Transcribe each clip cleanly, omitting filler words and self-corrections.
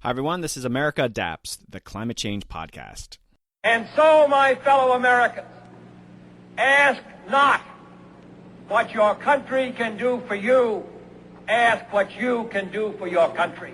Hi, everyone. This is America Adapts, the climate change podcast. And so, my fellow Americans, ask not what your country can do for you. Ask what you can do for your country.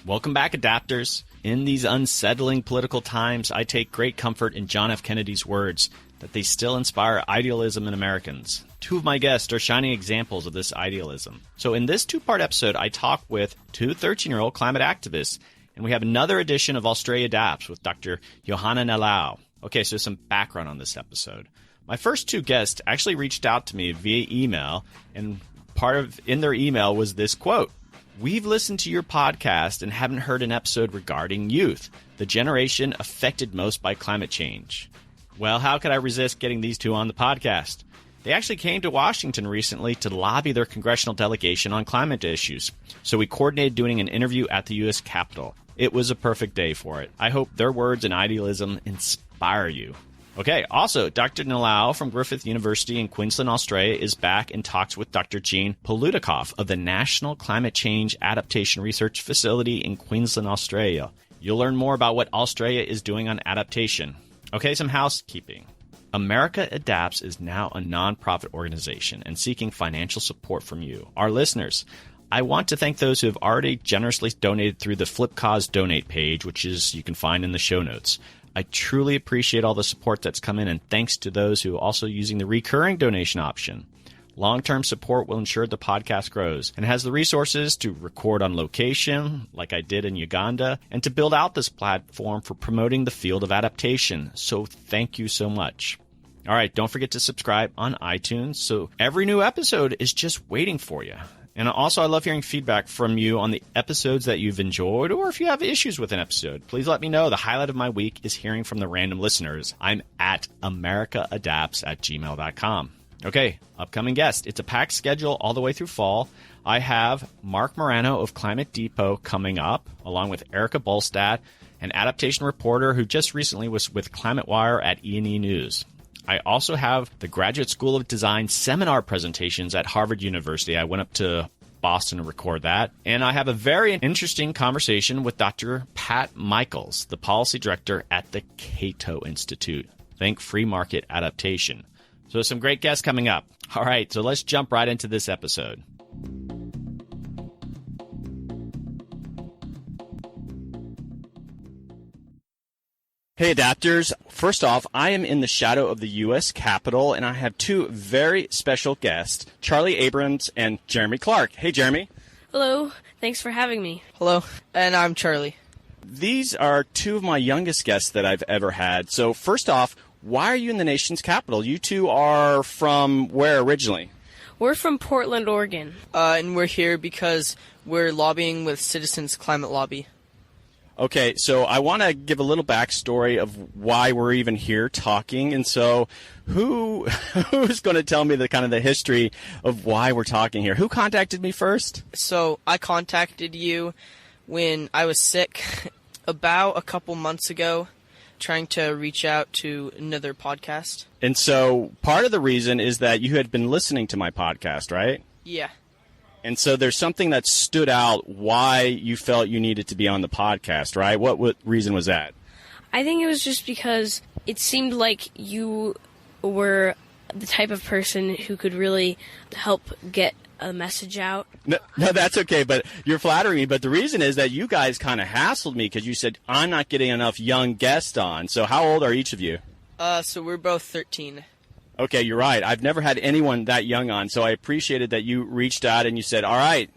Welcome back, Adapters. In these unsettling political times, I take great comfort in John F. Kennedy's words that they still inspire idealism in Americans. Two of my guests are shining examples of this idealism. So in this two-part episode, I talk with two 13-year-old climate activists, and we have another edition of Australia Adapts with Dr. Johanna Nalua. Okay, so some background on this episode. My first two guests actually reached out to me via email, and in their email was this quote: "We've listened to your podcast and haven't heard an episode regarding youth, the generation affected most by climate change." Well, how could I resist getting these two on the podcast? They actually came to Washington recently to lobby their congressional delegation on climate issues, so we coordinated doing an interview at the U.S. Capitol. It was a perfect day for it. I hope their words and idealism inspire you. Okay, also, Dr. Nalua from Griffith University in Queensland, Australia, is back and talks with Dr. Jean Palutikof of the National Climate Change Adaptation Research Facility in Queensland, Australia. You'll learn more about what Australia is doing on adaptation. Okay, some housekeeping. America Adapts is now a nonprofit organization and seeking financial support from you, our listeners. I want to thank those who have already generously donated through the FlipCause donate page, which you can find in the show notes. I truly appreciate all the support that's come in, and thanks to those who are also using the recurring donation option. Long-term support will ensure the podcast grows and has the resources to record on location, like I did in Uganda, and to build out this platform for promoting the field of adaptation. So thank you so much. All right, don't forget to subscribe on iTunes, so every new episode is just waiting for you. And also, I love hearing feedback from you on the episodes that you've enjoyed, or if you have issues with an episode, please let me know. The highlight of my week is hearing from the random listeners. I'm at americaadapts@gmail.com. Okay, upcoming guest. It's a packed schedule all the way through fall. I have Mark Morano of Climate Depot coming up, along with Erica Bolstad, an adaptation reporter who just recently was with Climate Wire at E&E News. I also have the Graduate School of Design seminar presentations at Harvard University. I went up to Boston to record that. And I have a very interesting conversation with Dr. Pat Michaels, the policy director at the Cato Institute. Think free market adaptation. So some great guests coming up. All right, so let's jump right into this episode. Hey, Adapters. First off, I am in the shadow of the U.S. Capitol, and I have two very special guests, Charlie Abrams and Jeremy Clark. Hey, Jeremy. Hello. Thanks for having me. Hello. And I'm Charlie. These are two of my youngest guests that I've ever had. So first off, why are you in the nation's capital? You two are from where originally? We're from Portland, Oregon. And we're here because we're lobbying with Citizens Climate Lobby. Okay, so I want to give a little backstory of why we're even here talking. And so who's going to tell me the history of why we're talking here? Who contacted me first? So I contacted you when I was sick about a couple months ago, trying to reach out to another podcast. And so part of the reason is that you had been listening to my podcast, right? Yeah. And so there's something that stood out why you felt you needed to be on the podcast, right? What reason was that? I think it was just because it seemed like you were the type of person who could really help get a message out. No, that's okay, but you're flattering me. But the reason is that you guys kind of hassled me because you said, I'm not getting enough young guests on. So how old are each of you? So we're both 13. Okay, you're right. I've never had anyone that young on, so I appreciated that you reached out and you said, all right,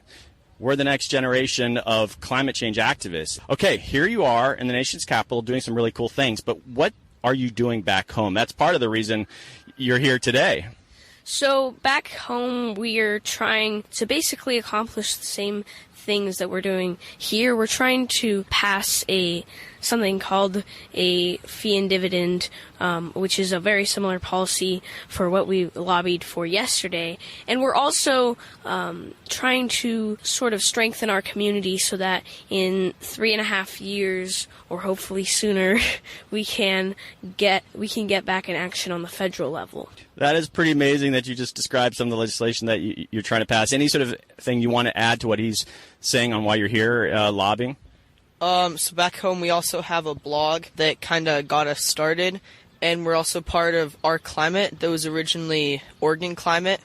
we're the next generation of climate change activists. Okay, here you are in the nation's capital doing some really cool things, but what are you doing back home? That's part of the reason you're here today. So back home, we are trying to basically accomplish the same things that we're doing here. We're trying to pass something called a fee and dividend, which is a very similar policy for what we lobbied for yesterday. And we're also trying to sort of strengthen our community so that in 3.5 years, or hopefully sooner, we can get back in action on the federal level. That is pretty amazing that you just described some of the legislation that you're trying to pass. Any sort of thing you want to add to what he's saying on why you're here lobbying? So back home we also have a blog that kind of got us started, and we're also part of Our Climate that was originally Oregon Climate,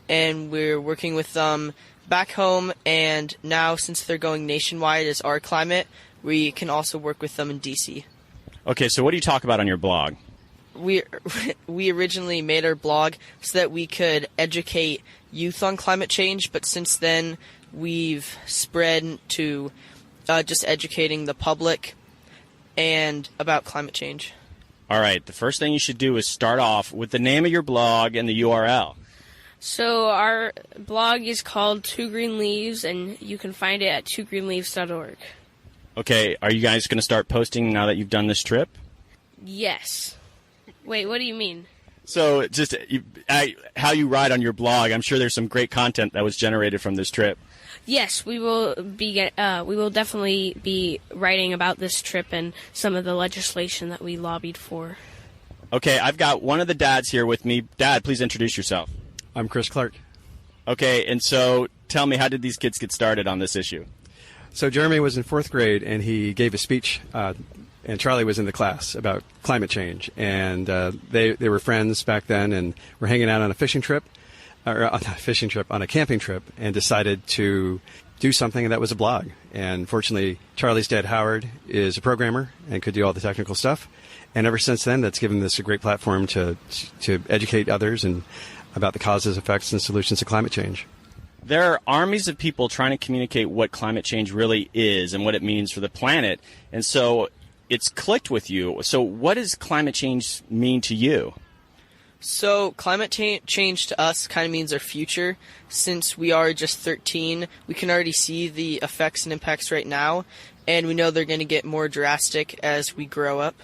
and we're working with them back home, and now since they're going nationwide as Our Climate, we can also work with them in DC. Okay, so what do you talk about on your blog? We originally made our blog so that we could educate youth on climate change, but since then we've spread to just educating the public and about climate change. All right, the first thing you should do is start off with the name of your blog and the URL. So our blog is called Two Green Leaves, and you can find it at twogreenleaves.org. Okay, are you guys going to start posting now that you've done this trip? Yes. Wait, what do you mean? So just how you write on your blog, I'm sure there's some great content that was generated from this trip. Yes, we will definitely be writing about this trip and some of the legislation that we lobbied for. Okay, I've got one of the dads here with me. Dad, please introduce yourself. I'm Chris Clark. Okay, and so tell me, how did these kids get started on this issue? So Jeremy was in 4th grade, and he gave a speech, and Charlie was in the class about climate change. And they were friends back then, and were hanging out on a fishing trip, on a camping trip, and decided to do something that was a blog. And fortunately, Charlie's dad, Howard, is a programmer and could do all the technical stuff. And ever since then, that's given this a great platform to educate others and about the causes, effects, and solutions to climate change. There are armies of people trying to communicate what climate change really is and what it means for the planet. And so it's clicked with you. So what does climate change mean to you? So climate change to us kind of means our future. Since we are just 13, we can already see the effects and impacts right now, and we know they're going to get more drastic as we grow up.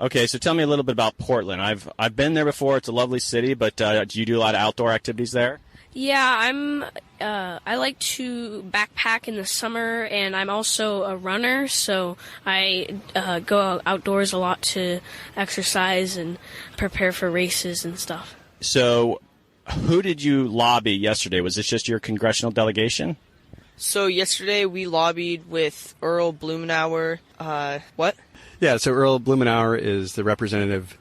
Okay, so tell me a little bit about Portland. I've been there before. It's a lovely city, but do you do a lot of outdoor activities there? Yeah, I like to backpack in the summer, and I'm also a runner, so I go outdoors a lot to exercise and prepare for races and stuff. So who did you lobby yesterday? Was this just your congressional delegation? So yesterday we lobbied with Earl Blumenauer. What? Yeah, so Earl Blumenauer is the representative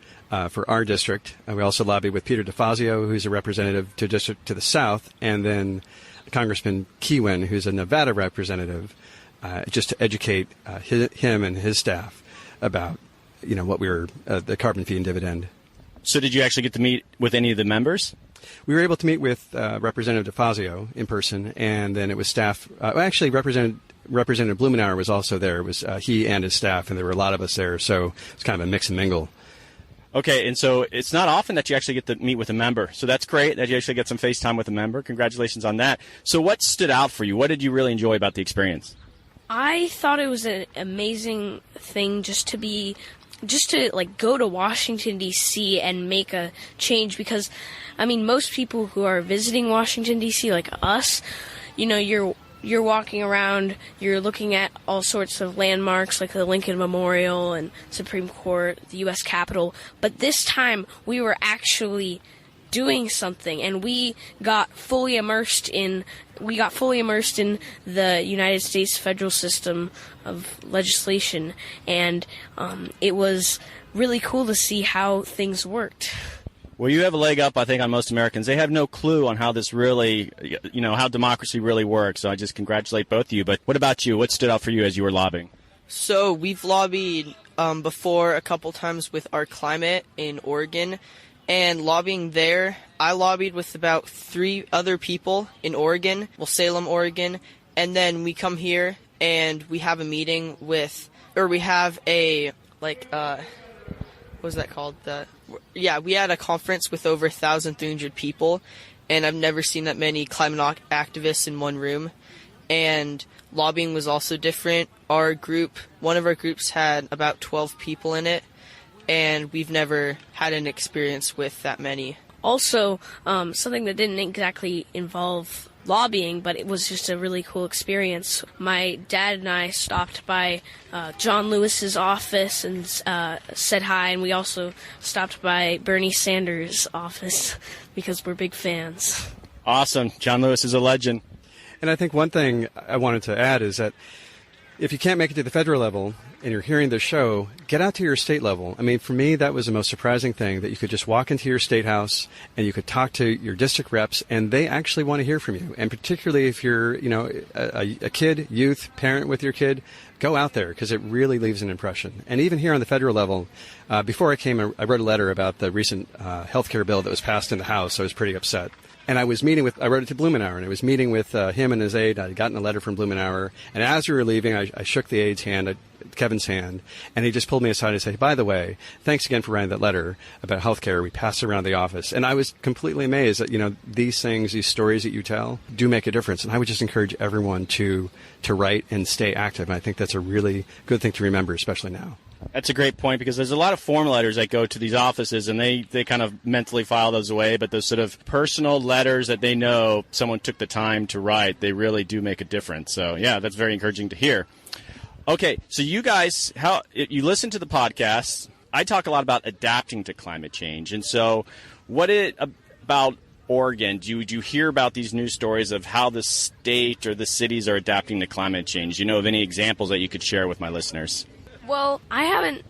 for our district. We also lobbied with Peter DeFazio, who's a representative to district to the south, and then Congressman Kewin, who's a Nevada representative, just to educate him and his staff about, what we were, the carbon fee and dividend. So did you actually get to meet with any of the members? We were able to meet with Representative DeFazio in person, and then it was staff. Actually, Representative Blumenauer was also there. It was he and his staff, and there were a lot of us there, so it's kind of a mix and mingle. Okay, and so it's not often that you actually get to meet with a member. So that's great that you actually get some face time with a member. Congratulations on that. So what stood out for you? What did you really enjoy about the experience? I thought it was an amazing thing just to go to Washington, D.C. and make a change because, most people who are visiting Washington, D.C., like us, you're walking around, you're looking at all sorts of landmarks like the Lincoln Memorial and Supreme Court, the U.S. Capitol. But this time, we were actually doing something, and we got fully immersed in the United States federal system of legislation, and it was really cool to see how things worked. Well, you have a leg up, I think, on most Americans. They have no clue on how this really, how democracy really works. So I just congratulate both of you. But what about you? What stood out for you as you were lobbying? So we've lobbied before a couple times with Our Climate in Oregon. And lobbying there, I lobbied with about 3 other people in Oregon, Salem, Oregon. And then we come here and we have a meeting we have a, what was that called? We had a conference with over 1,300 people, and I've never seen that many climate activists in one room. and lobbying was also different. One of our groups had about 12 people in it, and we've never had an experience with that many. Also, something that didn't exactly involve lobbying, but it was just a really cool experience. My dad and I stopped by John Lewis's office and said hi, and we also stopped by Bernie Sanders' office because we're big fans. Awesome. John Lewis is a legend. And I think one thing I wanted to add is that if you can't make it to the federal level and you're hearing the show, get out to your state level. I mean, for me, that was the most surprising thing, that you could just walk into your state house and you could talk to your district reps, and they actually want to hear from you. And particularly if you're, a kid, youth, parent with your kid, go out there, because it really leaves an impression. And even here on the federal level, before I came, I wrote a letter about the recent health care bill that was passed in the House. I was pretty upset. And I wrote it to Blumenauer, and I was meeting with him and his aide. I'd gotten a letter from Blumenauer, and as we were leaving, I shook the aide's hand, Kevin's hand, and he just pulled me aside and said, by the way, thanks again for writing that letter about healthcare. We passed it around the office. And I was completely amazed that, these things, these stories that you tell do make a difference. And I would just encourage everyone to write and stay active. And I think that's a really good thing to remember, especially now. That's a great point, because there's a lot of form letters that go to these offices, and they kind of mentally file those away, but those sort of personal letters that they know someone took the time to write, they really do make a difference. So, yeah, that's very encouraging to hear. Okay, so you guys, you listen to the podcast. I talk a lot about adapting to climate change, and so about Oregon, do you hear about these news stories of how the state or the cities are adapting to climate change? Do you know of any examples that you could share with my listeners? Well, in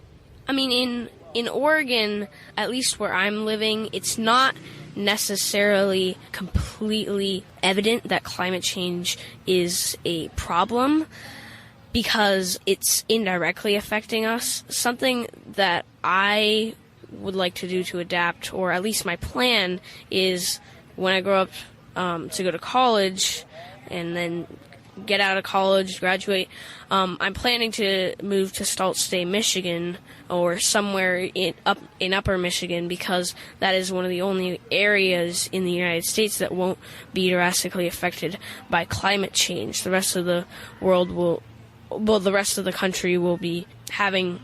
Oregon, at least where I'm living, it's not necessarily completely evident that climate change is a problem, because it's indirectly affecting us. Something that I would like to do to adapt, or at least my plan, is when I grow up to go to college and then get out of college, graduate, I'm planning to move to Sault Ste. Michigan, or somewhere in Upper Michigan, because that is one of the only areas in the United States that won't be drastically affected by climate change. The rest of the the rest of the country will be having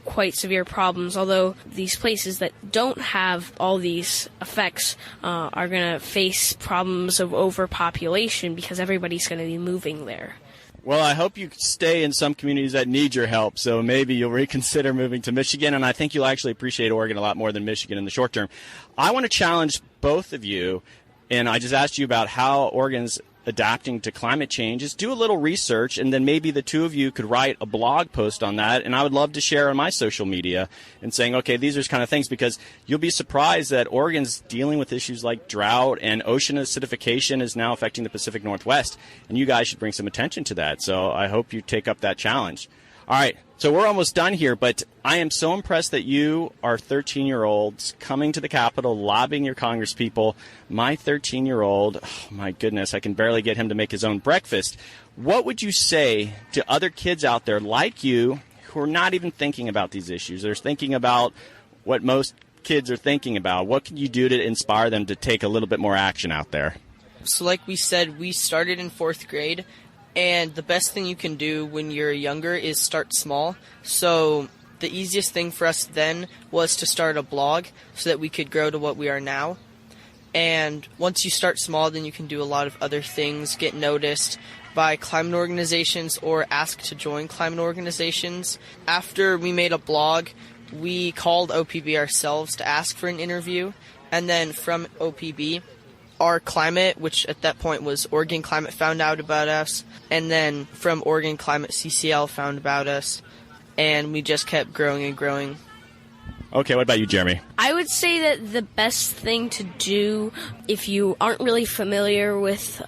quite severe problems, although these places that don't have all these effects are going to face problems of overpopulation, because everybody's going to be moving there. Well, I hope you stay in some communities that need your help, so maybe you'll reconsider moving to Michigan, and I think you'll actually appreciate Oregon a lot more than Michigan in the short term. I want to challenge both of you, and I just asked you about how Oregon's adapting to climate change, is do a little research, and then maybe the two of you could write a blog post on that, and I would love to share on my social media and saying, okay, these are kind of things, because you'll be surprised that Oregon's dealing with issues like drought, and ocean acidification is now affecting the Pacific Northwest, and you guys should bring some attention to that. So I hope you take up that challenge. All right, so we're almost done here, but I am so impressed that you are 13-year-olds coming to the Capitol, lobbying your congresspeople. My 13-year-old, oh my goodness, I can barely get him to make his own breakfast. What would you say to other kids out there like you who are not even thinking about these issues? They're thinking about what most kids are thinking about. What can you do to inspire them to take a little bit more action out there? So like we said, we started in 4th grade. And the best thing you can do when you're younger is start small. So the easiest thing for us then was to start a blog so that we could grow to what we are now. And once you start small, then you can do a lot of other things, get noticed by climate organizations or ask to join climate organizations. After we made a blog, we called OPB ourselves to ask for an interview. And then from OPB, our climate, which at that point was Oregon Climate, found out about us, and then from Oregon Climate, CCL found about us, and we just kept growing and growing. Okay, what about you, Jeremy? I would say that the best thing to do if you aren't really familiar with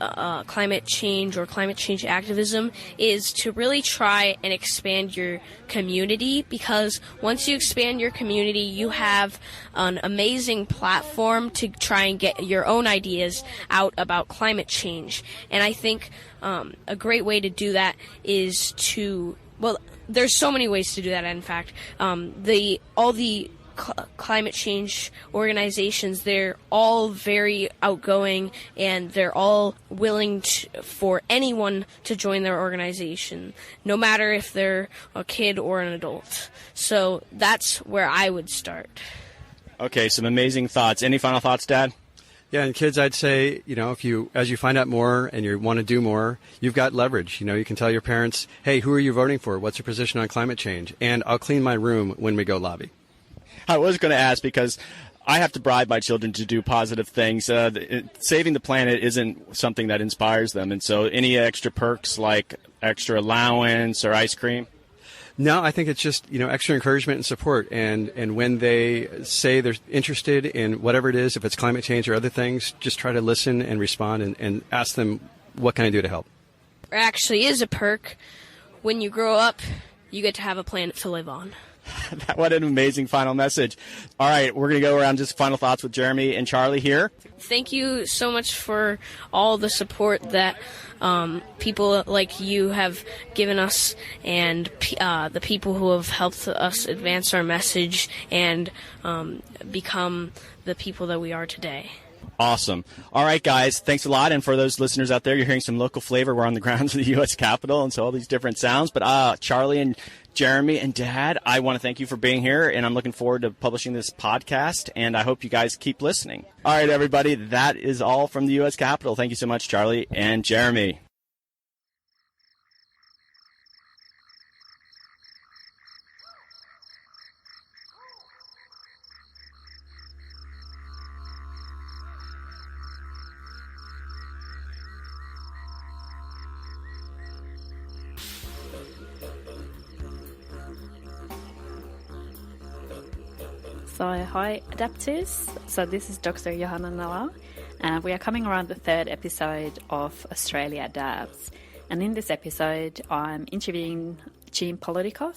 climate change or climate change activism is to really try and expand your community, because once you expand your community, you have an amazing platform to try and get your own ideas out about climate change. And I think a great way to do that is to, well, there's so many ways to do that, in fact. All the climate change organizations, they're all very outgoing, and they're all willing for anyone to join their organization, no matter if they're a kid or an adult. So that's where I would start. Okay, some amazing thoughts. Any final thoughts, Dad? Yeah, and kids, I'd say, as you find out more and you want to do more, you've got leverage. You can tell your parents, hey, who are you voting for? What's your position on climate change? And I'll clean my room when we go lobby. I was going to ask because I have to bribe my children to do positive things. Saving the planet isn't something that inspires them. And so any extra perks like extra allowance or ice cream? No, I think it's just, extra encouragement and support. And when they say they're interested in whatever it is, if it's climate change or other things, just try to listen and respond and ask them, what can I do to help? There actually is a perk. When you grow up, you get to have a planet to live on. What an amazing final message. All right, we're going to go around just final thoughts with Jeremy and Charlie here. Thank you so much for all the support that people like you have given us, and the people who have helped us advance our message and become the people that we are today. Awesome. All right, guys, thanks a lot. And for those listeners out there, you're hearing some local flavor. We're on the grounds of the U.S. Capitol, and so all these different sounds. But Charlie and Jeremy and Dad, I want to thank you for being here, and I'm looking forward to publishing this podcast, and I hope you guys keep listening. All right, everybody, that is all from the U.S. Capitol. Thank you so much, Charlie and Jeremy. So hi adapters, so this is Dr. Johanna Nalua, and we are coming around the third episode of Australia Adapts. And in this episode I'm interviewing Palutikof.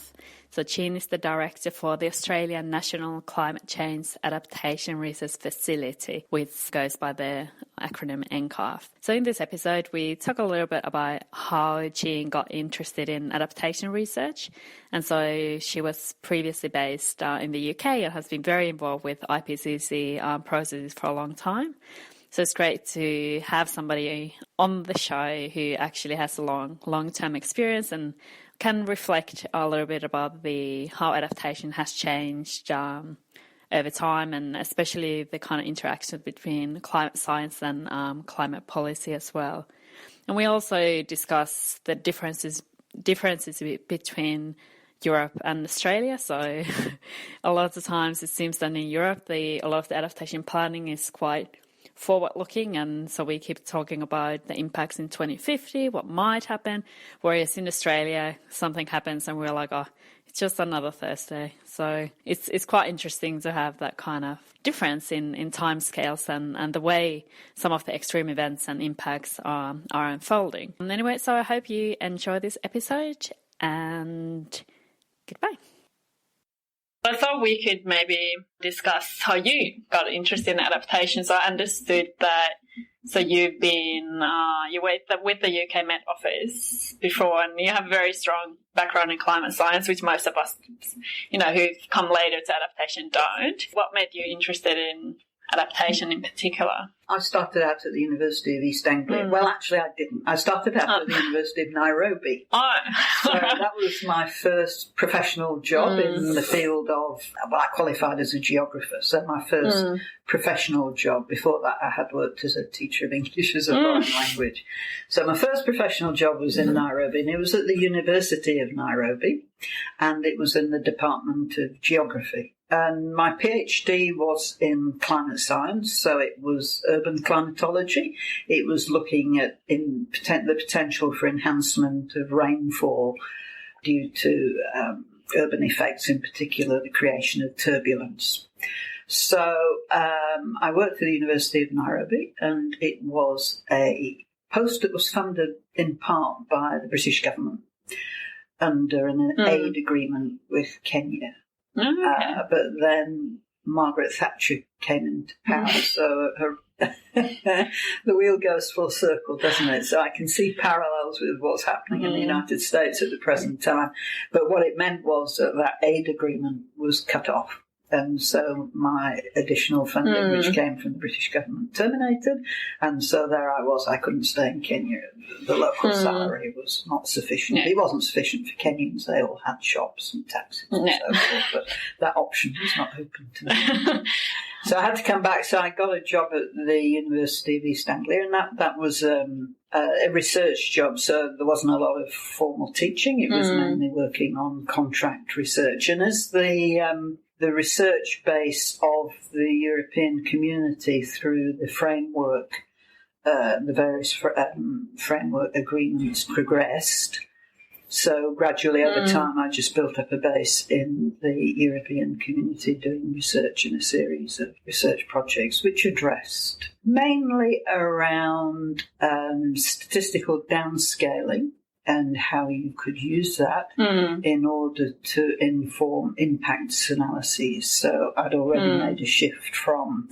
So Chin is the director for the Australian National Climate Change Adaptation Research Facility, which goes by the acronym NCAF. So in this episode, we talk a little bit about how Chin got interested in adaptation research. And so she was previously based in the UK and has been very involved with IPCC processes for a long time. So it's great to have somebody on the show who actually has a long-term experience and can reflect a little bit about how adaptation has changed over time, and especially the kind of interaction between climate science and climate policy as well. And we also discuss the differences between Europe and Australia. So a lot of the times it seems that in Europe a lot of the adaptation planning is quite forward-looking, and so we keep talking about the impacts in 2050, what might happen, whereas in Australia something happens and we're like, oh, it's just another Thursday. So it's quite interesting to have that kind of difference in timescales and the way some of the extreme events and impacts are unfolding. And anyway, so I hope you enjoy this episode, and goodbye. I thought we could maybe discuss how you got interested in adaptation. So I understood that, so you've been, you worked with the UK Met Office before, and you have a very strong background in climate science, which most of us, who've come later to adaptation don't. What made you interested in adaptation in particular? I started out at the University of East Anglia. Well, actually, I didn't. I started out at the University of Nairobi. Oh. So that was my first professional job in the field of, I qualified as a geographer. So my first professional job. Before that, I had worked as a teacher of English as a foreign language. So my first professional job was in Nairobi, and it was at the University of Nairobi, and it was in the Department of Geography. And my PhD was in climate science, so it was urban climatology. It was looking at the potential for enhancement of rainfall due to urban effects, in particular the creation of turbulence. So I worked at the University of Nairobi, and it was a post that was funded in part by the British government under an aid agreement with Kenya. But then Margaret Thatcher came into power, so the wheel goes full circle, doesn't it? So I can see parallels with what's happening in the United States at the present time. But what it meant was that aid agreement was cut off. And so my additional funding, which came from the British government, terminated. And so there I was. I couldn't stay in Kenya. The local salary was not sufficient. It wasn't sufficient for Kenyans. They all had shops and taxis and so forth. But that option was not open to me. So I had to come back. So I got a job at the University of East Anglia, and that was a research job. So there wasn't a lot of formal teaching. It was mainly working on contract research. And as the research base of the European community through the framework, the various framework agreements progressed. So gradually over time I just built up a base in the European community doing research in a series of research projects which addressed mainly around statistical downscaling and how you could use that in order to inform impacts analyses. So I'd already made a shift from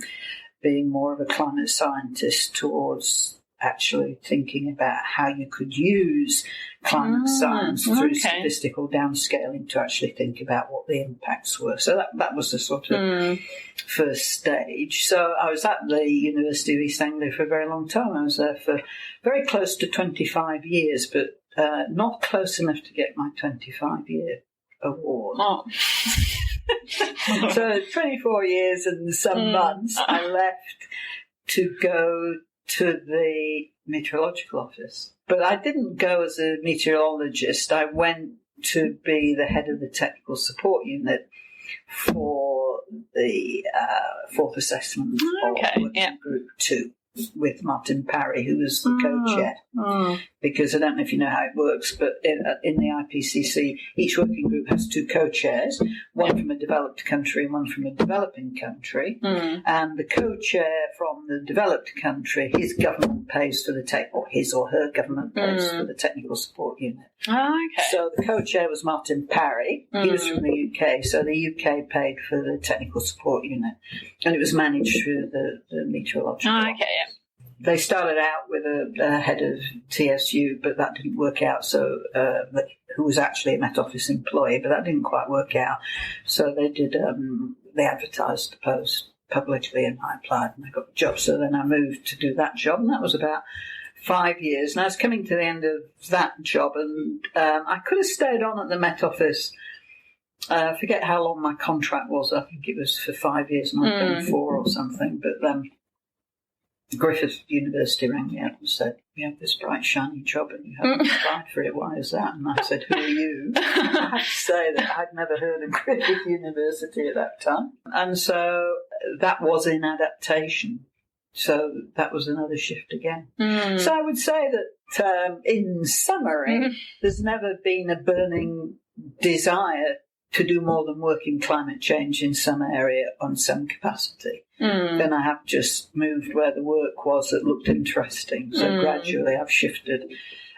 being more of a climate scientist towards actually thinking about how you could use climate science through statistical downscaling to actually think about what the impacts were. So that was the sort of first stage. So I was at the University of East Anglia for a very long time. I was there for very close to 25 years, but not close enough to get my 25-year award. Oh. So 24 years and some months I left to go to the meteorological office. But I didn't go as a meteorologist. I went to be the head of the technical support unit for the fourth assessment of Group 2 with Martin Parry, who was the co-chair. Because I don't know if you know how it works, but in the IPCC, each working group has 2 co-chairs, one from a developed country and one from a developing country. And the co-chair from the developed country, his government pays for the or his or her government pays for the technical support unit. So the co-chair was Martin Parry. He was from the UK, so the UK paid for the technical support unit, and it was managed through the meteorological office. They started out with a head of TSU, but that didn't work out. So, who was actually a Met Office employee, but that didn't quite work out. So they did. They advertised the post publicly, and I applied, and I got the job. So then I moved to do that job, and that was about 5 years. And I was coming to the end of that job, and I could have stayed on at the Met Office. I forget how long my contract was. I think it was for 5 years, and I'd done 4 or something. But Griffith University rang me up and said, "We have this bright, shiny job and you haven't applied for it. Why is that?" And I said, "Who are you?" I have to say that I'd never heard of Griffith University at that time. And so that was in adaptation. So that was another shift again. So I would say that in summary, there's never been a burning desire to do more than work in climate change in some area on some capacity. Then I have just moved where the work was that looked interesting. So gradually I've shifted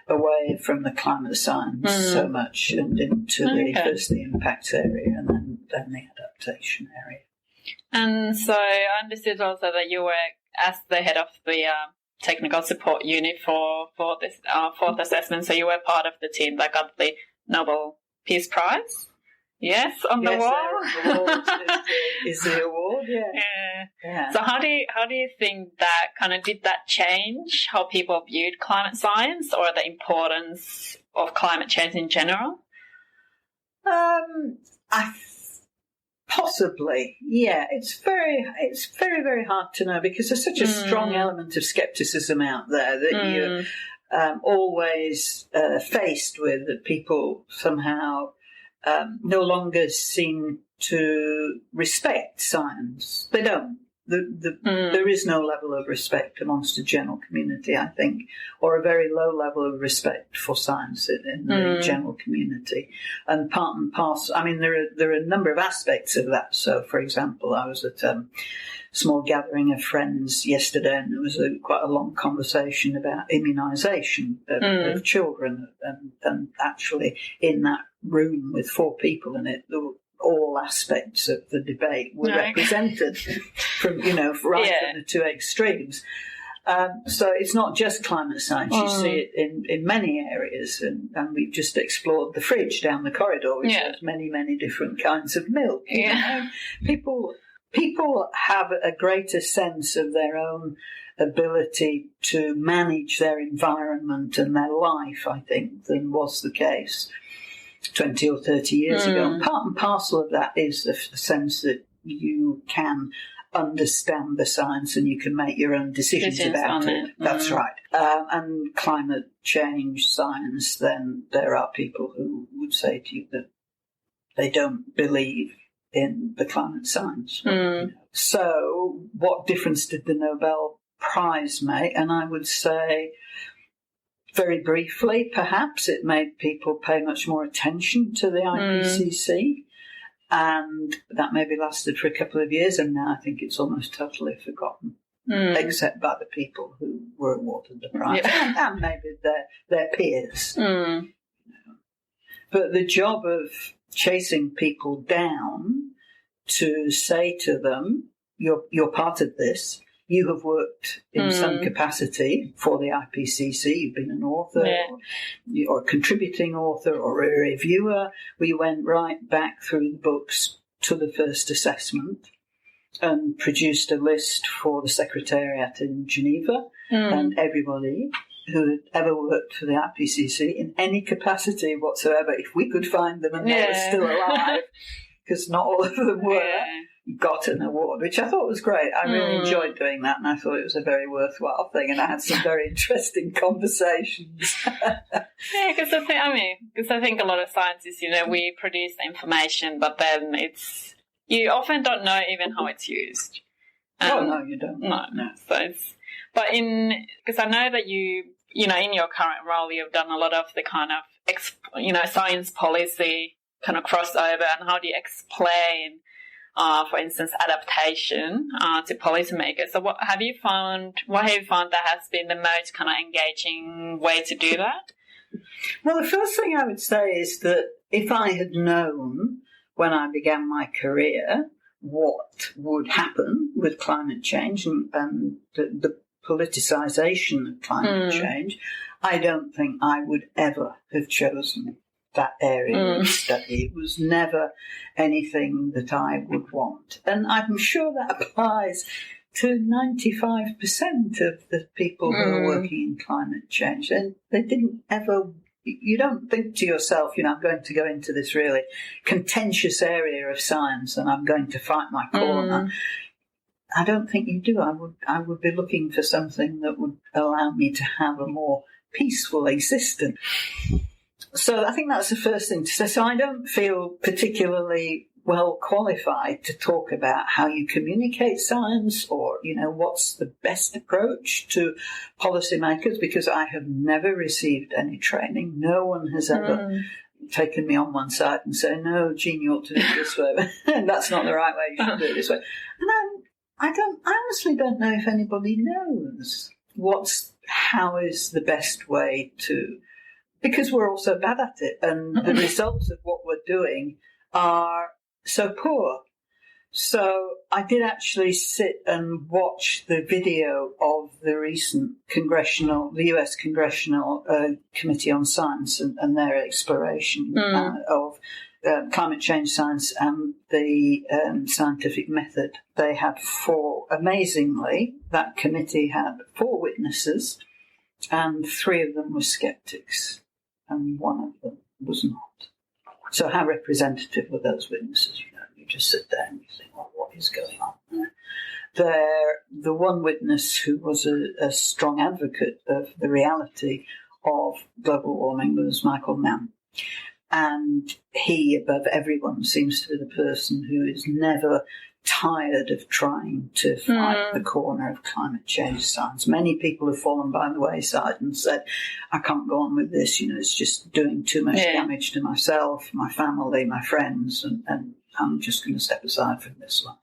away from the climate science so much and into first the impacts area and then the adaptation area. And so I understood also that you were as the head of the technical support unit for this fourth assessment. So you were part of the team that got the Nobel Peace Prize. Yes, on the wall. The wall is the award. Yeah. So how do you think that did that change how people viewed climate science or the importance of climate change in general? Possibly, yeah. It's very, very hard to know because there's such a strong element of scepticism out there that you're always faced with, that people somehow no longer seem to respect science. They don't. There is no level of respect amongst the general community, I think, or a very low level of respect for science in the general community. And part and parcel, I mean, there are a number of aspects of that. So, for example, I was at a small gathering of friends yesterday, and there was quite a long conversation about immunisation of children. And actually, in that room with 4 people in it, there were all aspects of the debate were represented from, from the 2 extremes. So it's not just climate science. You see it in many areas. And we've just explored the fridge down the corridor, which has many, many different kinds of milk. You know? People have a greater sense of their own ability to manage their environment and their life, I think, than was the case 20 or 30 years ago. And part and parcel of that is the sense that you can understand the science and you can make your own decisions about it. That's right. And climate change science, then there are people who would say to you that they don't believe in the climate science. You know. So what difference did the Nobel Prize make? And I would say, very briefly, perhaps it made people pay much more attention to the IPCC. And that maybe lasted for a couple of years, and now I think it's almost totally forgotten, except by the people who were awarded the prize and maybe their peers. You know. But the job of chasing people down to say to them, you're part of this. You have worked in some capacity for the IPCC. You've been an author or a contributing author or a reviewer. We went right back through the books to the first assessment and produced a list for the Secretariat in Geneva and everybody who had ever worked for the IPCC in any capacity whatsoever, if we could find them and they were still alive, because not all of them were, got an award, which I thought was great. I really enjoyed doing that, and I thought it was a very worthwhile thing, and I had some very interesting conversations. Because I think a lot of scientists, we produce the information, but then you often don't know even how it's used. No, you don't. No. So because I know that you in your current role, you've done a lot of the kind of, science policy kind of crossover, and how do you explain, for instance, adaptation to policymakers? So what have you found that has been the most kind of engaging way to do that? Well, the first thing I would say is that if I had known when I began my career what would happen with climate change and the politicisation of climate change, I don't think I would ever have chosen that area of study. It was never anything that I would want. And I'm sure that applies to 95% of the people who are working in climate change. And they didn't ever, you don't think to yourself, I'm going to go into this really contentious area of science and I'm going to fight my corner. I don't think you do. I would be looking for something that would allow me to have a more peaceful existence. So I think that's the first thing to say. So I don't feel particularly well qualified to talk about how you communicate science or, what's the best approach to policymakers, because I have never received any training. No one has ever taken me on one side and said, no, Jean, you ought to do it this way. And that's not the right way. You should do it this way. And I honestly don't know if anybody knows how is the best way to, because we're all so bad at it, and the results of what we're doing are so poor. So I did actually sit and watch the video of the recent the US Congressional Committee on Science and their exploration of climate change science and the scientific method. They had amazingly, that committee had 4 witnesses, and 3 of them were skeptics, and 1 of them was not. So how representative were those witnesses? You just sit there and you think, well, what is going on there? The one witness who was a strong advocate of the reality of global warming was Michael Mann. And he, above everyone, seems to be the person who is never tired of trying to fight the corner of climate change science. Many people have fallen by the wayside and said, I can't go on with this, it's just doing too much damage to myself, my family, my friends, and I'm just going to step aside from this one.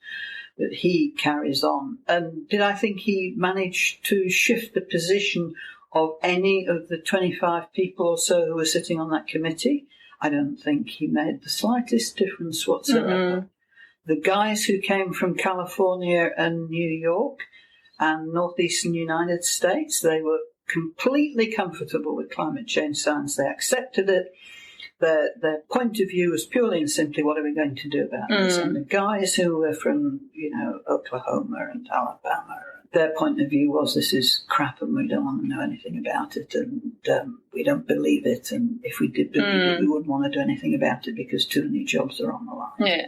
But he carries on. And did I think he managed to shift the position of any of the 25 people or so who were sitting on that committee? I don't think he made the slightest difference whatsoever. The guys who came from California and New York and northeastern United States. They were completely comfortable with climate change science. They accepted it. Their point of view was purely and simply, what are we going to do about this? And the guys who were from, Oklahoma and Alabama, their point of view was, this is crap and we don't want to know anything about it, and we don't believe it, and if we did believe it, we wouldn't want to do anything about it because too many jobs are on the line. Yeah.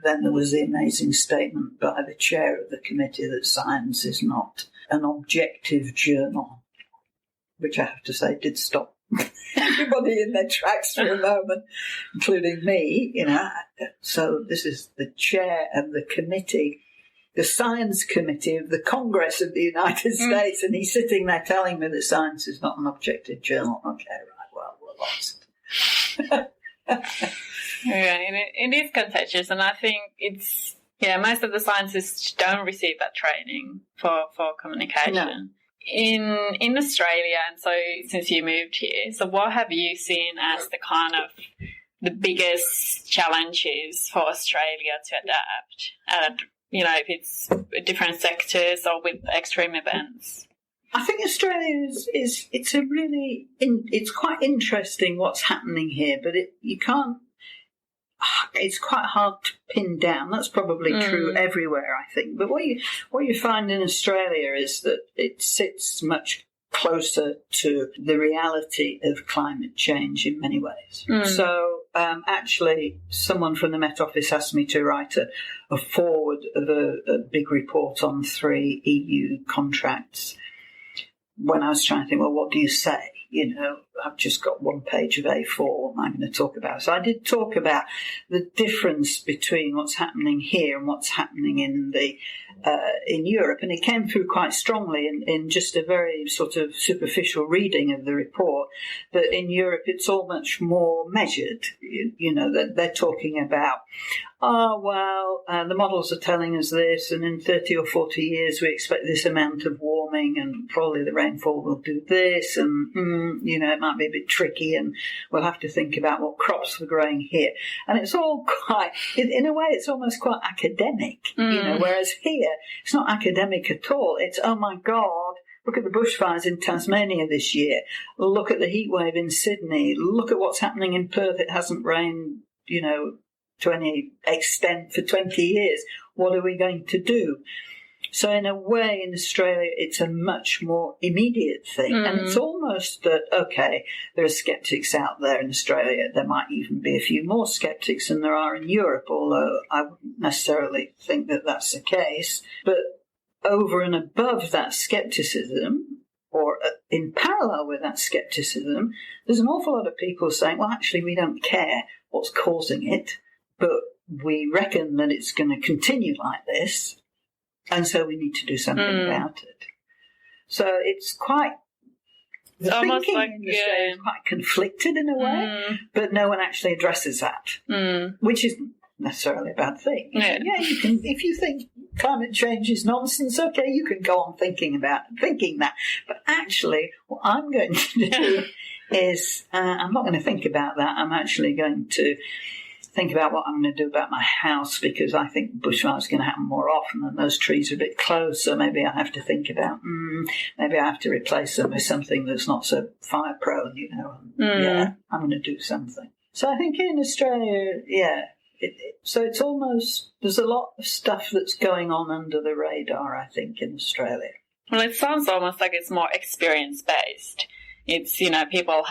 Then there was the amazing statement by the chair of the committee that science is not an objective journal, which I have to say did stop everybody in their tracks for a moment, including me, So this is the chair of the committee, the science committee of the Congress of the United States, and he's sitting there telling me that science is not an objective journal. Okay, right, well, we're lost. Yeah, it is contentious, and I think it's, most of the scientists don't receive that training for communication. No. In Australia, and so since you moved here, so what have you seen as the kind of the biggest challenges for Australia to adapt? If it's different sectors or with extreme events. I think Australia it's quite interesting what's happening here, but it's quite hard to pin down. That's probably true everywhere, I think. But what you find in Australia is that it sits much closer to the reality of climate change in many ways. So actually, someone from the Met Office asked me to write a forward of a big report on 3 EU contracts when I was trying to think, well, what do you say? I've just got 1 page of A4. What am I going to talk about? So I did talk about the difference between what's happening here and what's happening in Europe, and it came through quite strongly in just a very sort of superficial reading of the report, that in Europe it's all much more measured. That they're talking about, the models are telling us this, and in 30 or 40 years we expect this amount of warming, and probably the rainfall will do this, and it might be a bit tricky, and we'll have to think about what crops we're growing here. And it's all quite, in a way, it's almost quite academic, whereas here it's not academic at all. It's, oh my God, look at the bushfires in Tasmania this year. Look at the heat wave in Sydney. Look at what's happening in Perth. It hasn't rained, to any extent for 20 years. What are we going to do? So in a way, in Australia, it's a much more immediate thing. And it's almost that, okay, there are skeptics out there in Australia. There might even be a few more skeptics than there are in Europe, although I wouldn't necessarily think that that's the case. But over and above that skepticism, or in parallel with that skepticism, there's an awful lot of people saying, well, actually, we don't care what's causing it, but we reckon that it's going to continue like this. And so we need to do something about it. So it's quite, the thinking in Australia is quite conflicted in a way, but no one actually addresses that, which isn't necessarily a bad thing. Yeah, you can, if you think climate change is nonsense, okay, you can go on thinking that. But actually, what I'm going to do is, I'm not going to think about that. I'm actually going to think about what I'm going to do about my house, because I think bushfire is going to happen more often, and those trees are a bit close, so maybe I have to think about, maybe I have to replace them with something that's not so fire prone, I'm going to do something. So I think in Australia, so it's almost, there's a lot of stuff that's going on under the radar, I think, in Australia. Well, it sounds almost like it's more experience-based. It's, people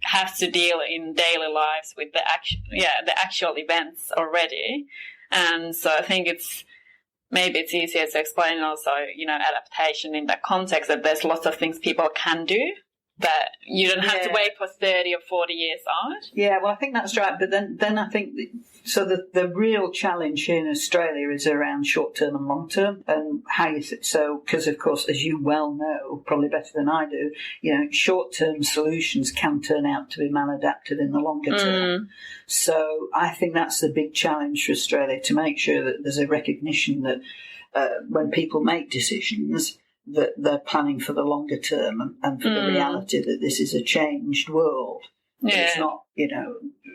have to deal in daily lives with the actual events already. And so I think maybe it's easier to explain also, adaptation in that context, that there's lots of things people can do, that you don't have to wait for 30 or 40 years out. Yeah, well, I think that's right. But then I think, so the real challenge here in Australia is around short-term and long-term, and how you so, because, of course, as you well know, probably better than I do, short-term solutions can turn out to be maladaptive in the longer term. So I think that's the big challenge for Australia, to make sure that there's a recognition that when people make decisions, that they're planning for the longer term and for the reality that this is a changed world. Yeah. It's not,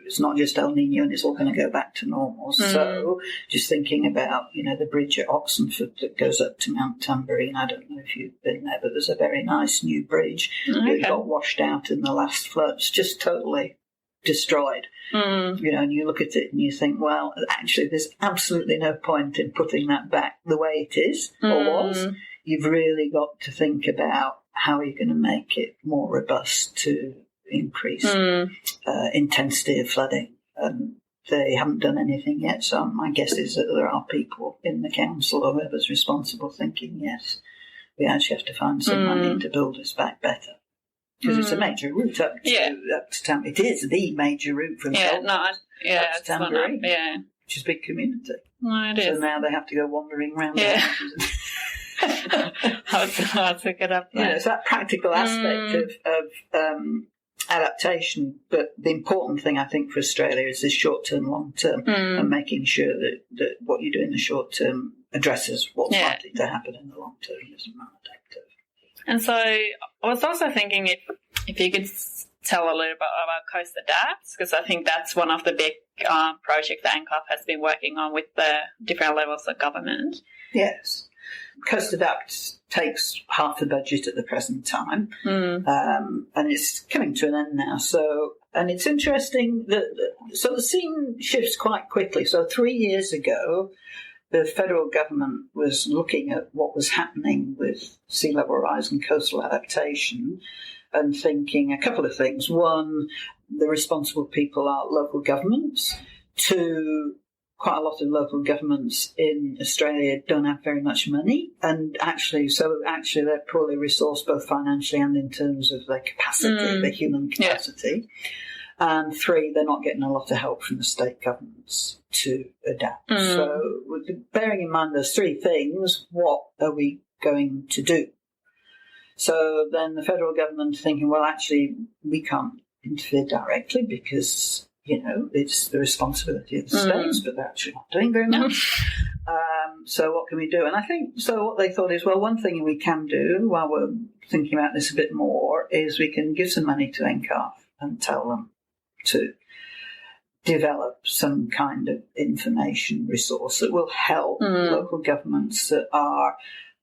It's not just El Nino and it's all going to go back to normal. So just thinking about, the bridge at Oxenford that goes up to Mount Tamborine. I don't know if you've been there, but there's a very nice new bridge that got washed out in the last floods, just totally destroyed. And you look at it and you think, well, actually there's absolutely no point in putting that back the way it is or was. You've really got to think about how you're going to make it more robust to increase intensity of flooding. They haven't done anything yet, so my guess is that there are people in the council or whoever's responsible thinking, yes, we actually have to find some money to build us back better. Because it's a major route up to Tamborine. It is the major route from Belfast up to Tamborine, which is a big community. No, it is. So now they have to go wandering around the houses. That's a good up there. It's that practical aspect of adaptation. But the important thing, I think, for Australia is this short-term, long-term, and making sure that what you do in the short term addresses what's likely to happen in the long term is maladaptive. And so I was also thinking if you could tell a little bit about Costa Dots, because I think that's one of the big projects that NCOF has been working on with the different levels of government. Yes. Costa Dots takes half the budget at the present time, and it's coming to an end now. And it's interesting that the scene shifts quite quickly. So 3 years ago, the federal government was looking at what was happening with sea level rise and coastal adaptation and thinking a couple of things. One, the responsible people are local governments. Two, quite a lot of local governments in Australia don't have very much money, and actually they're poorly resourced both financially and in terms of their capacity, their human capacity. And three, they're not getting a lot of help from the state governments to adapt. So bearing in mind those three things, what are we going to do? So then the federal government thinking, well, actually, we can't interfere directly because, it's the responsibility of the states, but they're actually not doing very much. So what can we do? And I think, what they thought is, well, one thing we can do while we're thinking about this a bit more is we can give some money to NCOF and tell them to develop some kind of information resource that will help local governments that are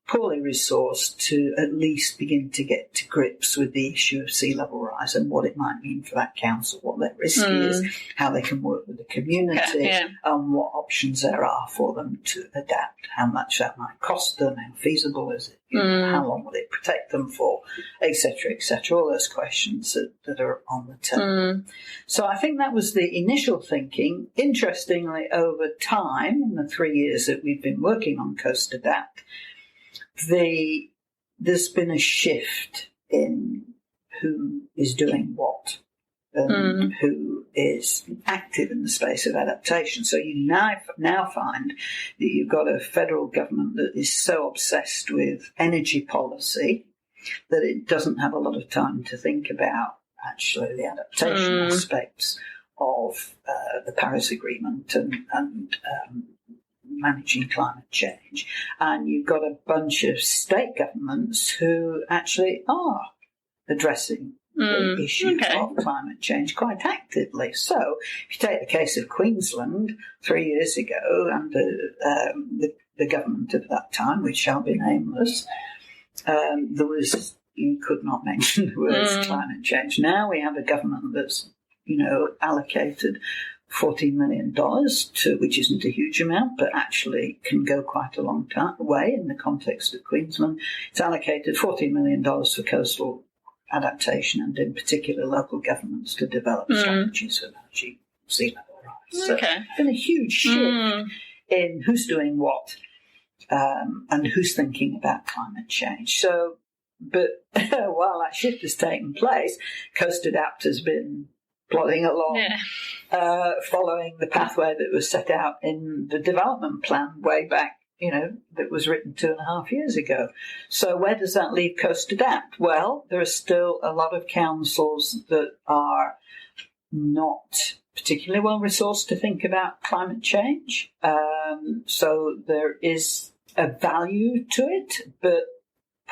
poorly resourced to at least begin to get to grips with the issue of sea level rise and what it might mean for that council, what their risk is, how they can work with the community, and what options there are for them to adapt, how much that might cost them, how feasible is it, how long will it protect them for, etc., all those questions that are on the table. So I think that was the initial thinking. Interestingly, over time, in the 3 years that we've been working on Costa Dots, there's been a shift in who is doing what and who is active in the space of adaptation. So you now find that you've got a federal government that is so obsessed with energy policy that it doesn't have a lot of time to think about actually the adaptation aspects of the Paris Agreement and managing climate change. And you've got a bunch of state governments who actually are addressing the issue of climate change quite actively. So if you take the case of Queensland 3 years ago, under the government of that time, which shall be nameless, you could not mention the words climate change. Now we have a government that's allocated $14 million, which isn't a huge amount, but actually can go quite a long way in the context of Queensland. It's allocated $14 million for coastal adaptation and in particular local governments to develop strategies for managing sea level rise. So it's been a huge shift in who's doing what and who's thinking about climate change. But while that shift has taken place, Costa Dots has been plodding along, following the pathway that was set out in the development plan way back, that was written 2.5 years ago. So where does that leave Costa Dots? Well, there are still a lot of councils that are not particularly well resourced to think about climate change. So there is a value to it, but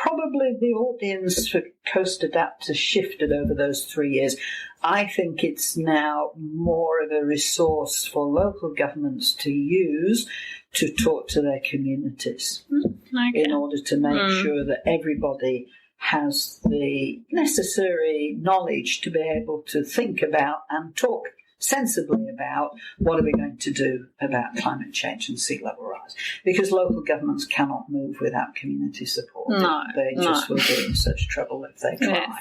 probably the audience for Costa Dots has shifted over those 3 years. I think it's now more of a resource for local governments to use to talk to their communities in order to make sure that everybody has the necessary knowledge to be able to think about and talk sensibly about what are we going to do about climate change and sea level rise. Because local governments cannot move without community support. They just will be in such trouble if they try. Yeah.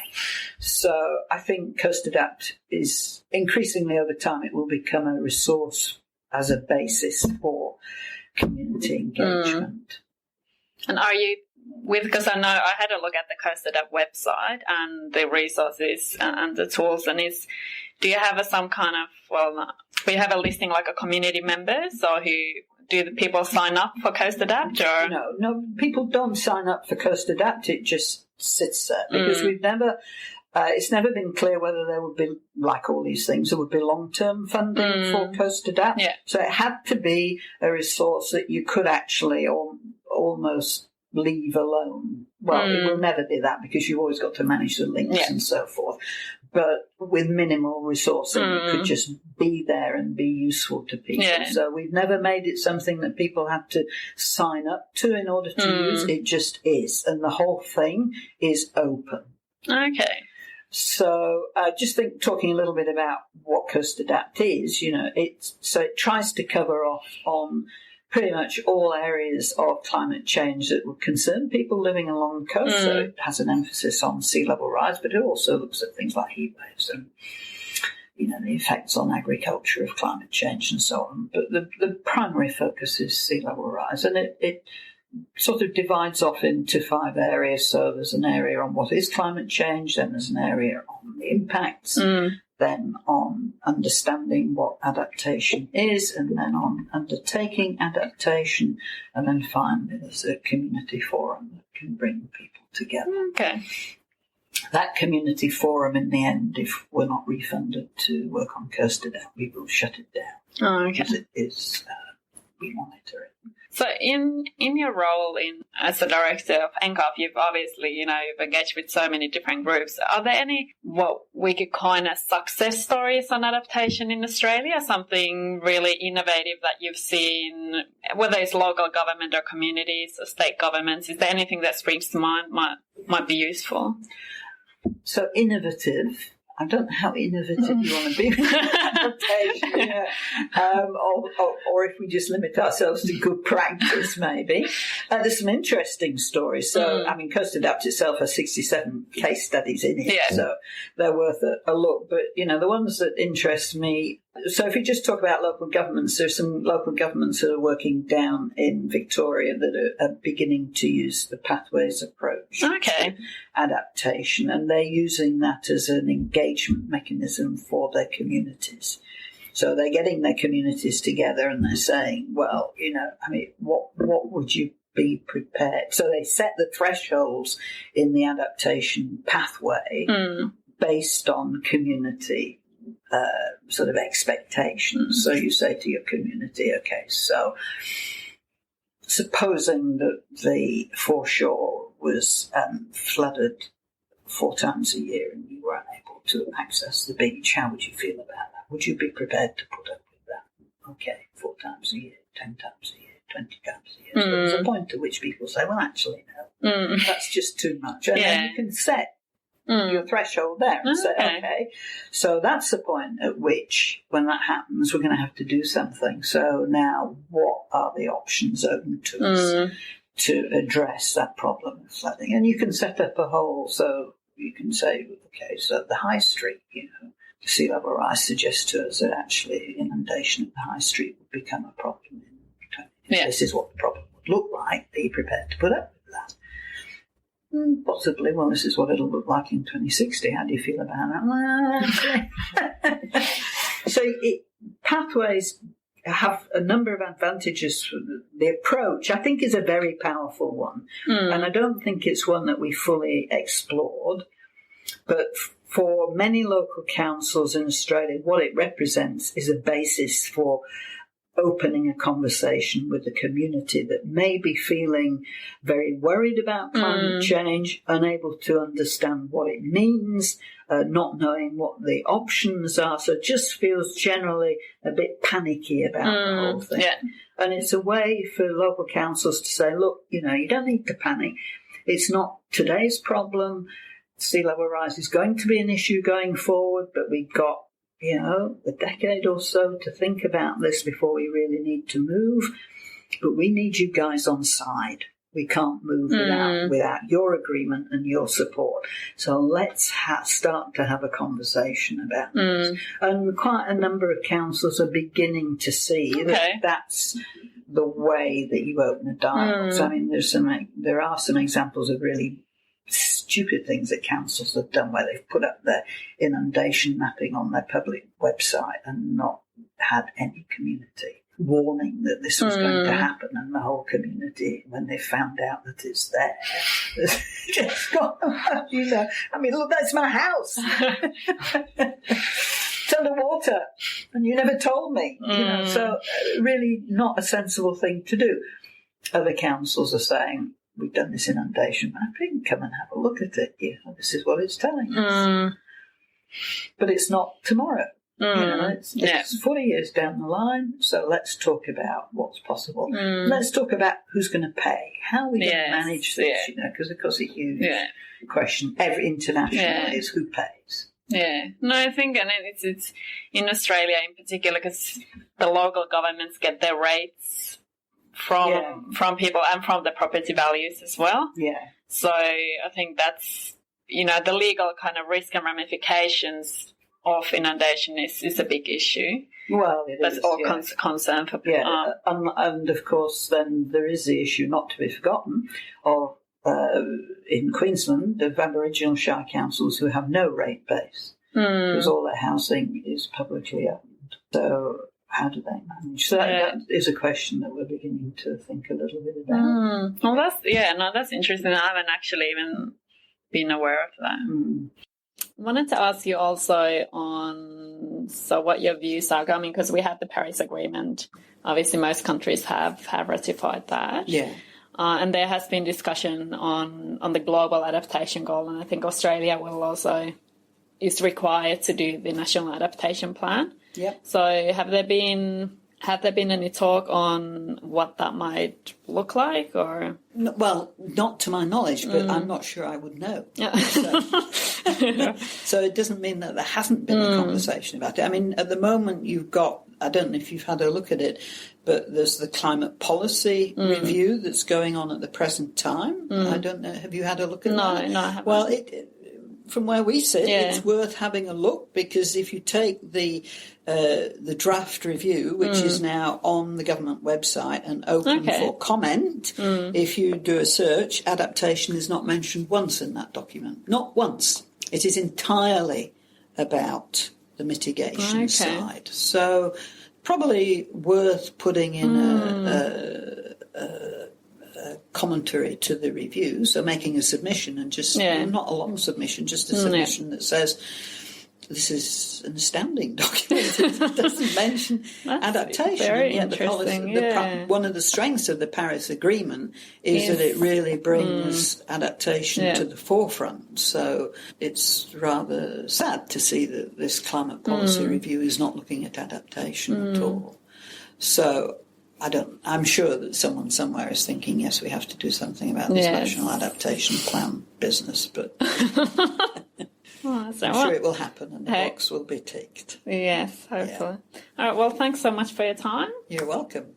So I think Costa Dots is increasingly over time it will become a resource as a basis for community engagement. And are you because I know I had a look at the Costa Dots website and the resources and the tools, and do you have some kind of, do you have a listing like a community members, or do the people sign up for Costa Dots? Or? No, people don't sign up for Costa Dots. It just sits there because we've never. It's never been clear whether there would be, like all these things, there would be long-term funding for Costa Dots. Yeah. So it had to be a resource that you could actually almost leave alone. Well, it will never be that because you've always got to manage the links and so forth. But with minimal resourcing, it could just be there and be useful to people. Yeah. So we've never made it something that people have to sign up to in order to use. It just is. And the whole thing is open. Okay. So talking a little bit about what Costa Dots is, it tries to cover off on pretty much all areas of climate change that would concern people living along the coast. So it has an emphasis on sea level rise, but it also looks at things like heat waves and, the effects on agriculture of climate change and so on. But the primary focus is sea level rise, and it sort of divides off into 5 areas. So there's an area on what is climate change, then there's an area on the impacts, then on understanding what adaptation is, and then on undertaking adaptation, and then finally there's a community forum that can bring people together. Okay. That community forum, in the end, if we're not refunded to work on Costa Dots, we will shut it down. Oh, okay. Because it is, we monitor it. So in your role as the director of NCOF, you've obviously, you've engaged with so many different groups. Are there any, what we could coin as success stories on adaptation in Australia? Something really innovative that you've seen, whether it's local government or communities or state governments? Is there anything that springs to mind might be useful? So innovative. I don't know how innovative you want to be with adaptation, or if we just limit ourselves to good practice, maybe. There's some interesting stories. So, Costa Dots itself has 67 case studies in it, so they're worth a look. But, the ones that interest me, so if you just talk about local governments, there's some local governments that are working down in Victoria that are beginning to use the pathways approach to adaptation, and they're using that as an engagement mechanism for their communities. So they're getting their communities together and they're saying, well, what would you be prepared? So they set the thresholds in the adaptation pathway based on community sort of expectations. So you say to your community, okay, so supposing that the foreshore was flooded 4 times a year and you weren't able to access the beach, how would you feel about that? Would you be prepared to put up with that? Okay, 4 times a year, 10 times a year, 20 times a year. So there's a point at which people say, well, actually, no, that's just too much. And then you can set your threshold there and say, okay, so that's the point at which, when that happens, we're going to have to do something. So now what are the options open to us to address that problem of flooding? And you can set up a whole, so you can say, okay, so the high street, sea level rise suggests to us that actually inundation of the high street would become a problem. This is what the problem would look like. Are you prepared to put up with that? Possibly. Well, this is what it'll look like in 2060. How do you feel about that? So pathways have a number of advantages. The approach, I think, is a very powerful one. And I don't think it's one that we fully explored. But for many local councils in Australia, what it represents is a basis for opening a conversation with the community that may be feeling very worried about climate change, unable to understand what it means, not knowing what the options are, so just feels generally a bit panicky about the whole thing. Yeah. And it's a way for local councils to say, look, you don't need to panic. It's not today's problem. Sea level rise is going to be an issue going forward, but we've got a decade or so to think about this before we really need to move. But we need you guys on side. We can't move without your agreement and your support. So let's start to have a conversation about this. And quite a number of councils are beginning to see that that's the way that you open a dialogue. So, I mean, there are some examples of really stupid things that councils have done where they've put up their inundation mapping on their public website and not had any community warning that this was going to happen, and the whole community, when they found out that it's there, just got, I mean, look, that's my house. It's underwater, and you never told me. So really not a sensible thing to do. Other councils are saying, we've done this inundation mapping, come and have a look at it. This is what it's telling us. But it's not tomorrow. It's 40 years down the line, so let's talk about what's possible. Let's talk about who's going to pay. How are we going to manage this? Because, of course, a huge question internationally is who pays. Yeah. No, I think, and it's in Australia in particular, because the local governments get their rates from people and from the property values as well. Yeah. So I think that's, the legal kind of risk and ramifications of inundation is a big issue. Well, it that's is. All concern for people. Yeah, and of course, then there is the issue, not to be forgotten, of in Queensland of Aboriginal shire councils who have no rate base because all their housing is publicly owned. So how do they manage? So that is a question that we're beginning to think a little bit about. Well, that's interesting. I haven't actually even been aware of that. I wanted to ask you also on what your views are going, because we had the Paris Agreement. Obviously, most countries have ratified that. Yeah. And there has been discussion on the global adaptation goal, and I think Australia is required to do the National Adaptation Plan. Yep. So have there been any talk on what that might look like, or? Well, not to my knowledge, but I'm not sure I would know. So it doesn't mean that there hasn't been a conversation about it. I mean, at the moment you've got, I don't know if you've had a look at it, but there's the climate policy review that's going on at the present time. I don't know, have you had a look at that? No, I haven't. Well, from where we sit, it's worth having a look, because if you take the draft review, which is now on the government website and open for comment, if you do a search, adaptation is not mentioned once in that document. Not once. It is entirely about the mitigation side. So probably worth putting in a commentary to the review, so making a submission and just not a long submission, just a submission that says this is an astounding document. It doesn't mention adaptation. Very and yet interesting. One of the strengths of the Paris Agreement is that it really brings adaptation to the forefront. So it's rather sad to see that this climate policy review is not looking at adaptation at all. So I'm sure that someone somewhere is thinking, yes, we have to do something about this National Adaptation Plan business, but I'm sure it will happen and the box will be ticked. Yes, hopefully. All right, well, thanks so much for your time. You're welcome.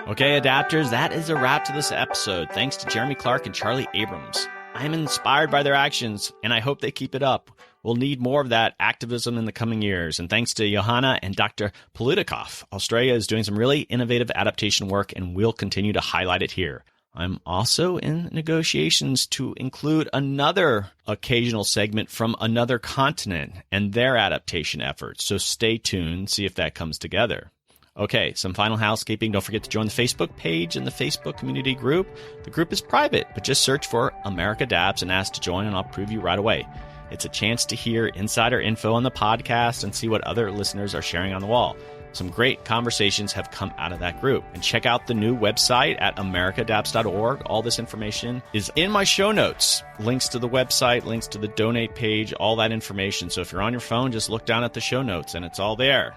Okay, adapters, that is a wrap to this episode. Thanks to Jeremy Clark and Charlie Abrams. I'm inspired by their actions, and I hope they keep it up. We'll need more of that activism in the coming years. And thanks to Johanna and Dr. Palutikof, Australia is doing some really innovative adaptation work, and we'll continue to highlight it here. I'm also in negotiations to include another occasional segment from another continent and their adaptation efforts. So stay tuned, see if that comes together. Okay, some final housekeeping. Don't forget to join the Facebook page and the Facebook community group. The group is private, but just search for America Adapts and ask to join, and I'll prove you right away. It's a chance to hear insider info on the podcast and see what other listeners are sharing on the wall. Some great conversations have come out of that group. And check out the new website at americaadapts.org. All this information is in my show notes. Links to the website, links to the donate page, all that information. So if you're on your phone, just look down at the show notes and it's all there.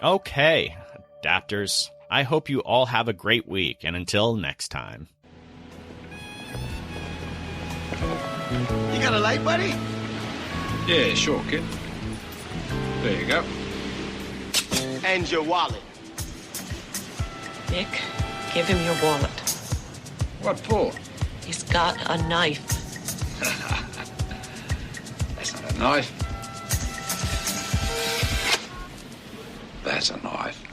Okay, Adapters, I hope you all have a great week. And until next time. You got a light, buddy? Yeah, sure, kid. There you go. And your wallet. Nick, give him your wallet. What for? He's got a knife. That's not a knife. That's a knife.